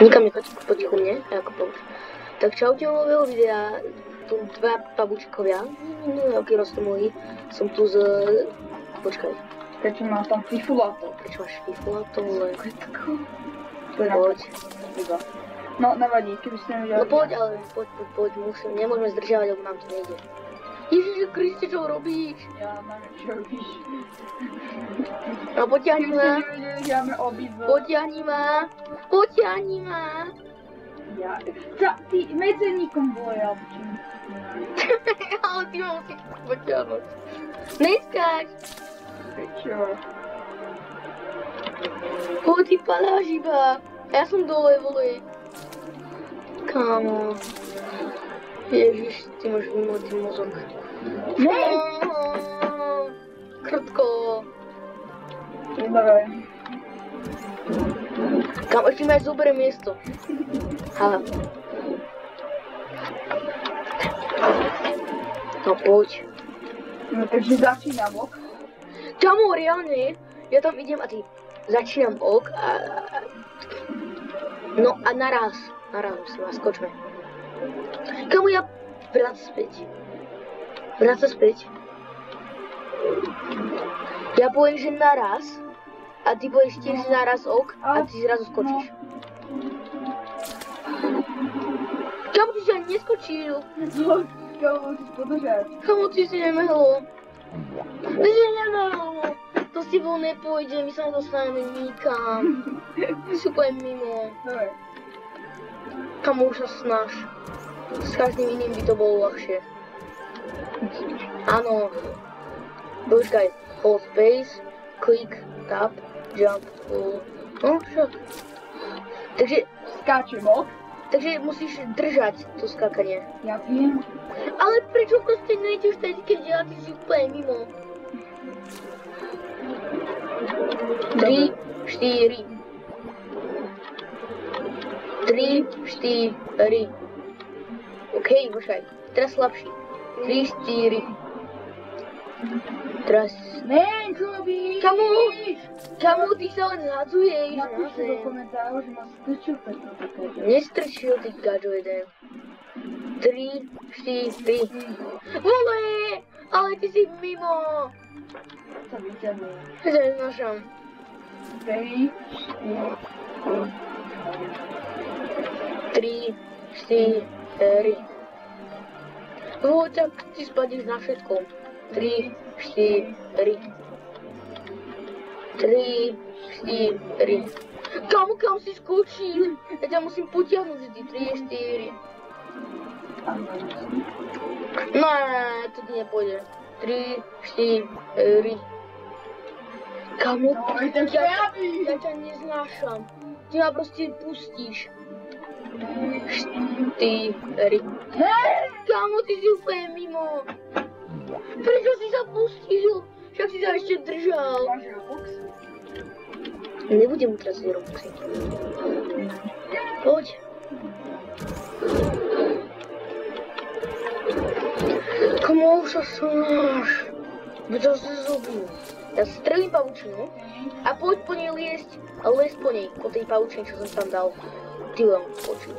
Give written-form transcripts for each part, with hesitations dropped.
Nikam nechoď potichu mne, ako pouč. Tak čaute nového videa, tu dva pavučkovia, aký roztomilý, som tu z... Počkaj. Prečo má tam fifulato? Prečo máš fifulato, ale... Poď. No, nevadí, keby ste nevedeli. No poď, ale poď, nemôžeme zdržiavať, lebo nám to nejde. Ježiši Kriste, čo robíš? Ja neviem, čo robíš. No potiahni ma. Potiahni ma. Ja, ty medzeníkom bolo jablčím. Ale ty ma musíš potiahnuť. Neskáč. Prečo? Ty padáš iba. Ja som dole, vole. Kámo. Ježiš, ty máš vymletý mozog. Ne! Krtko. Nedávaj. Kam ešte máš zoberiem miesto. Aha. No poď. No takže začínam, ok? Kamo, reálne, ja tam idem a ty začínam ok a... No a naraz musím, a skočme. Kamo, ja vráť sa späť. Ja poviem, že naraz a ty povieš tiež naraz ok a ty zrazu skočíš. Kamo, ty si ani neskočil. Kamo, musíš podržať. Kamo, ty si nemehlo. To s tebou nepôjde, my sa nedostaneme nikam. Ty si úplne mimo. Dobre. Kamo, už sa snaž. S každým iným by to bolo ľahšie. Áno. Počkaj. Hold space, click, tap, jump, pull. No však. Takže... Skáčem, ok? Takže musíš držať to skákanie. Ja viem. Ale prečo proste nejdeš vtedy, keď ja ty si úplne mimo? 3, 4. 3, 4. OK, počkaj. Teraz slabší. 3, 4. Teraz... Ne, čo robíš? Kamo, ty sa len zhadzuješ. Napíšte do komentárov, že ma strčil Petro takéto. Nestrčil, ty gačo jeden. 3, 4. Vole! Ale ty si mimo. Sa vyťahne. Ja sa neznášam. 3, 3, 4. No tak ty spadíš na všetko. 3, 4. 3, 4. Kam si skočil? Ja ťa musím potiahnuť vždy. 3, 4. No, to ti nepôjde. 3, 4. Kamo, ja ťa neznášam. Ty ma proste pustíš. 4. Kamo, ty si úplne mimo. Prečo si sa pustil? Však si sa ešte držal. Máš Robux? Nebudem utracať Robuxy. Poď. Kamo, už sa snaž. Čo si zrobil? Ja strelím pavučinu a poď po nej liesť. A liesť po nej, po tej pavučine, čo som tam dal. Ty len skočil.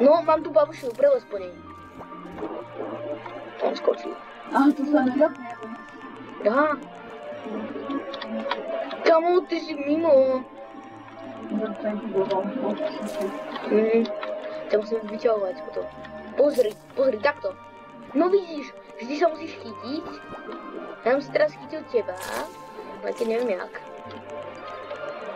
No, mám tu pavučinu, prelez po nej. On skočil. Aha, to sa nedapne. Aha. Kamo, ty si mimo. Ťa musím vyťahovať potom. Pozri, takto. No vidíš, vždy sa musíš chytiť. Ja som si teraz chytil teba, ale keď neviem jak.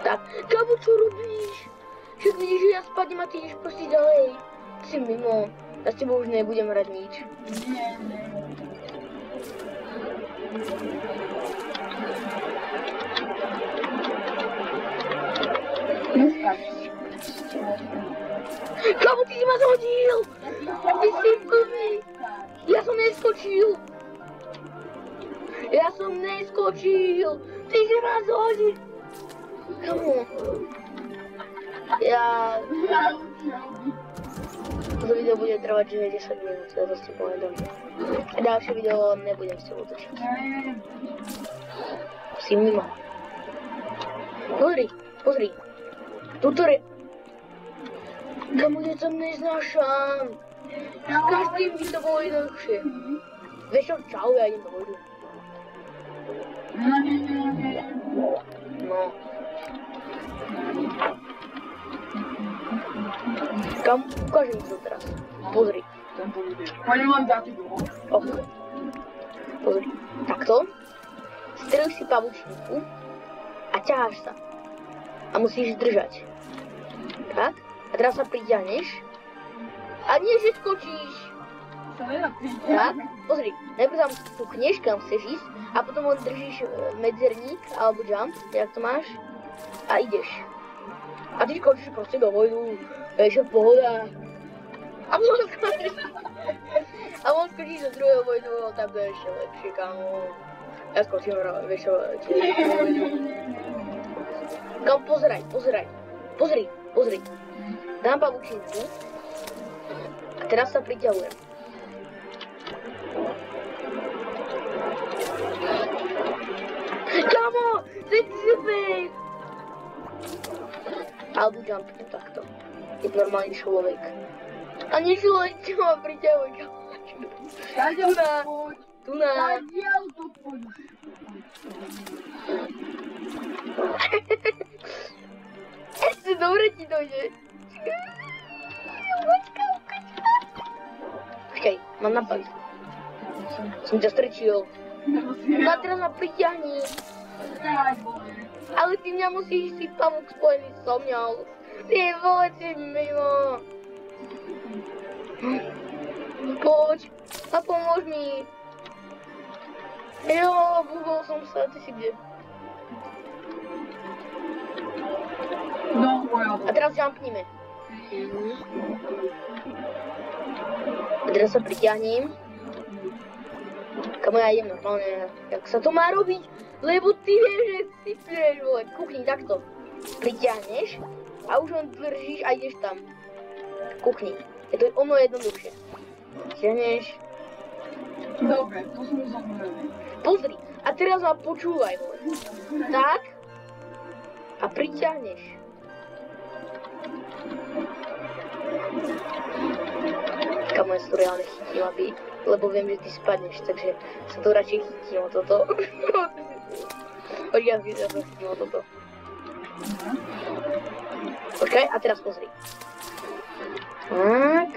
Tak, kamo, čo robíš? Však vidíš, že ja spadnem a ty ideš proste ďalej. Ty si mimo. Ja s tebou už nebudem hrať nič. Nie. Kamo, ty si ma zhodil! Ty si blbý! Ja som neskočil! Ty si ma zhodil! Kamo! Toto video bude trvať, že 10 minút, ja to s tebou nedám. Ďalšie video nebudem s tebou točiť. Si mimo. Pozri, Pozri. Kamu ja to neznášam. S každým by to bolo jednoduchšie. Vieš čo, čau, ja idem do vodu. No. Kam, ukážem ti to teraz. Pozri. Poďme len za tebou. Pozri. Takto. Strelíš si pavučinku a ťaháš sa. A musíš držať. Tak. A teraz sa priťahneš. A nie, že skočíš. Tak. Pozri. Najprv tam pukneš, kam chceš ísť. A potom len držíš medzerník alebo jump. Jak to máš. A ideš. A ty skočíš proste do vojdu. Vieš, pohoda. A on skočíš do druhého vojdu, tak to je ešte lepšie, kámo. Ja skočím, vieš čo, Kam, pozeraj. Pozri. Dám pavučinku. A teraz sa priťahujem. Kámo, ty super! Alebo jumpnem takto. Je normálny človek. A nie človek, čo ma priťahuje, kámo. Tu na. Ešte dobre ti dojde. Počkaj, mám nápad. Som ťa strčil. No a teraz ma priťahni. Ale ty mňa musíš si pavúk spojený so mňou. Ty vole, si mimo. Poď a pomôž mi. Jo, búbol som sa, ty si kde? No, a teraz jumpnime. A teraz sa priťahnem. Kamo, ja idem normálne, jak sa to má robiť? Lebo ty vieš, že si piješ, vole. Kúkni takto. Priťahneš a už len držíš a ideš tam. Kúkni. Je to ono jednoduchšie. Priťahneš. Dobre, to som zaujali. Pozri, a teraz ma počúvaj, vole. Tak. A priťahneš. Kamo, ja si to reálne chytím, lebo viem, že ty spadneš, takže sa to radšej chytím o toto. Ja sa chytím o toto. Počkaj, a teraz pozri. Tak.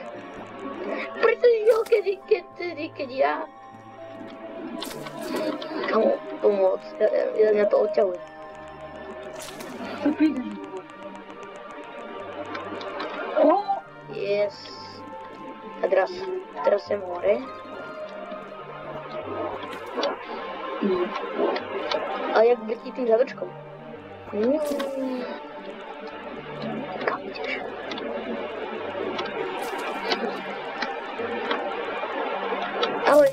Pretože jo, keď ja... Kamo, pomôcť, ja mňa to odťahuje. Yes. A teraz sem hore. Ale jak vrtí tým zadrčkom. Kam ideš? Ahoj.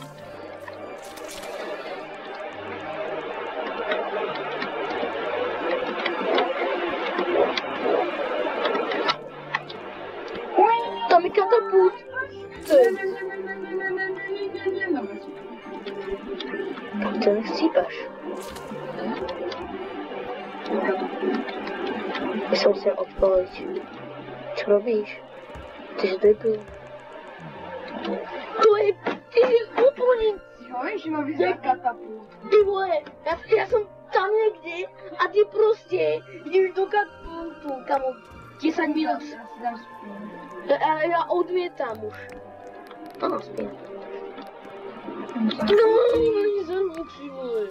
Tam je katapult. To nechcípaš. Ja sa musím odpojiť. Čo robíš? Ty si debil. To je... Ty si úplne... Jo, že má vyzerať katapult. Ty vole, ja som tam niekde a ty proste ideš do katapultu, kamo. 10 minút. Ja odmietam už. Áno, spím. No, nezarúči, vole.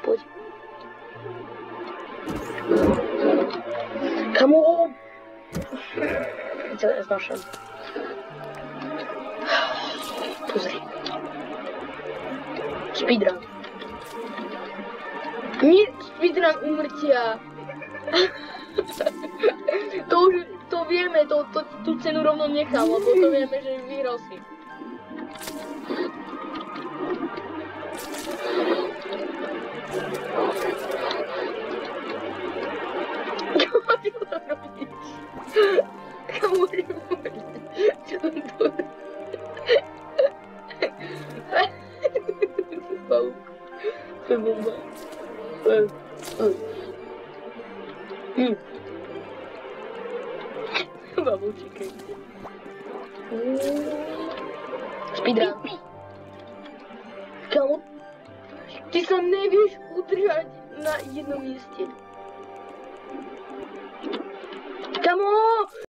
Poď. Kamo! Ja znášam. Pozri. Speedrun. Nie speedrun umrtia. To vieme, tú cenu rovno nechám, lebo to vieme, že vyhral si. Čo ty to robíš? Kamu neboj. Čo tam to je? Pauk. To je bomba. Bubble chicken. Speedrun. Kamo, ty sa nevieš udržať na jednom mieste. Kamo!